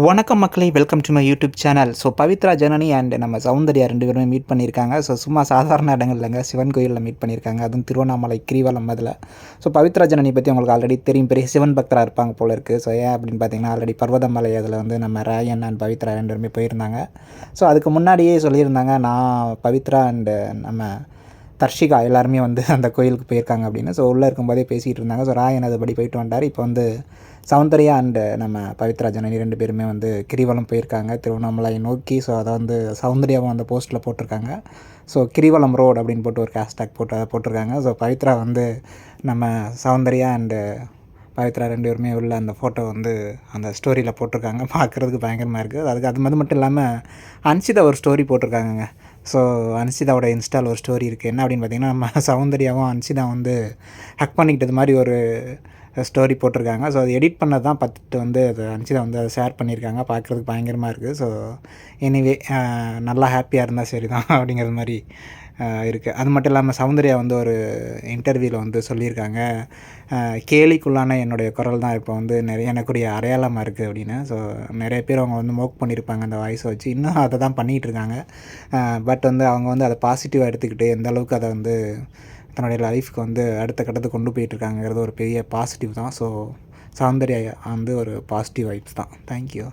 வணக்கம் மக்களே, welcome to my YouTube channel. So Pavithra Janani and நம்ம சௌந்தர்யா 2 பேருமே மீட் பண்ணியிருக்காங்க. ஸோ சும்மா சாதாரண இடங்கள் இல்லைங்க, சிவன் கோயிலில் மீட் பண்ணியிருக்காங்க. அதுவும் திருவண்ணாமலை கிரிவலம் அதில். ஸோ பவித்ரா ஜனனி பற்றி உங்களுக்கு ஆல்ரெடி தெரியும், பெரிய சிவன் பக்தராக இருப்பாங்க போல இருக்குது. ஸோ ஏன் அப்படின்னு பார்த்தீங்கன்னா, ஆல்ரெடி பர்வதமலை அதில் வந்து நம்ம ராயன் அண்ட் பவித்ரா 2 பேருமே போயிருந்தாங்க. ஸோ அதுக்கு முன்னாடியே சொல்லியிருந்தாங்க, நான் பவித்ரா அண்டு நம்ம தர்ஷிகா எல்லாருமே வந்து அந்த கோயிலுக்கு போயிருக்காங்க அப்படின்னு. ஸோ உள்ளே இருக்கும்போதே பேசிகிட்டு இருந்தாங்க. ஸோ ராயன் அதுபடி போயிட்டு வந்தார். இப்போ வந்து சௌந்தர்யா அண்டு நம்ம பவித்ரா ஜனனி 2 பேருமே வந்து கிரிவலம் போயிருக்காங்க திருவண்ணாமலை நோக்கி. ஸோ அதை வந்து சௌந்தர்யாவும் அந்த போஸ்ட்டில் போட்டிருக்காங்க. ஸோ கிரிவலம் ரோடு அப்படின்னு போட்டு ஒரு ஹேஷ்டாக் போட்டிருக்காங்க. ஸோ பவித்ரா வந்து நம்ம சௌந்தர்யா அண்டு பவித்ரா 2 பேருமே உள்ள அந்த ஃபோட்டோ வந்து அந்த ஸ்டோரியில் போட்டிருக்காங்க. பார்க்குறதுக்கு பயங்கரமாக இருக்குது. அது மட்டும் இல்லாமல் அன்ஷிதா ஒரு ஸ்டோரி போட்டிருக்காங்கங்க. ஸோ அன்ஷிதாவோட இன்ஸ்டாவில் ஒரு ஸ்டோரி இருக்குது. என்ன அப்படின்னு பார்த்தீங்கன்னா, நம்ம சௌந்தர்யாவும் அன்ஷிதா வந்து ஹக் பண்ணிக்கிட்டது மாதிரி ஒரு ஸ்டோரி போட்டிருக்காங்க. ஸோ அது எடிட் பண்ணது தான் பார்த்துட்டு வந்து அது அன்ஷிதா வந்து அதை ஷேர் பண்ணியிருக்காங்க. பார்க்குறதுக்கு பயங்கரமாக இருக்குது. ஸோ எனிவே நல்லா ஹாப்பியாக இருந்தால் சரி தான் அப்படிங்கிற மாதிரி இருக்குது. அது மட்டும் இல்லாமல் சௌந்தர்யா வந்து ஒரு இன்டர்வியூவில் வந்து சொல்லியிருக்காங்க, கேலிக்குள்ளான என்னுடைய குரல் தான் இப்போ வந்து நிறைய எனக்குடைய அடையாளமாக இருக்குது அப்படின்னு. ஸோ நிறைய பேர் அவங்க வந்து மோக் பண்ணியிருப்பாங்க அந்த வாய்ஸை வச்சு. இன்னும் அதை தான் பண்ணிகிட்டு இருக்காங்க. பட் வந்து அவங்க வந்து அதை பாசிட்டிவாக எடுத்துக்கிட்டு எந்த அளவுக்கு அதை வந்து தன்னுடைய லைஃப்க்கு வந்து அடுத்த கட்டத்துக்கு கொண்டு போயிட்டுருக்காங்கிறது ஒரு பெரிய பாசிட்டிவ் தான். ஸோ சௌந்தர்யா வந்து ஒரு பாசிட்டிவ் வைப்ஸ் தான். தேங்க்யூ.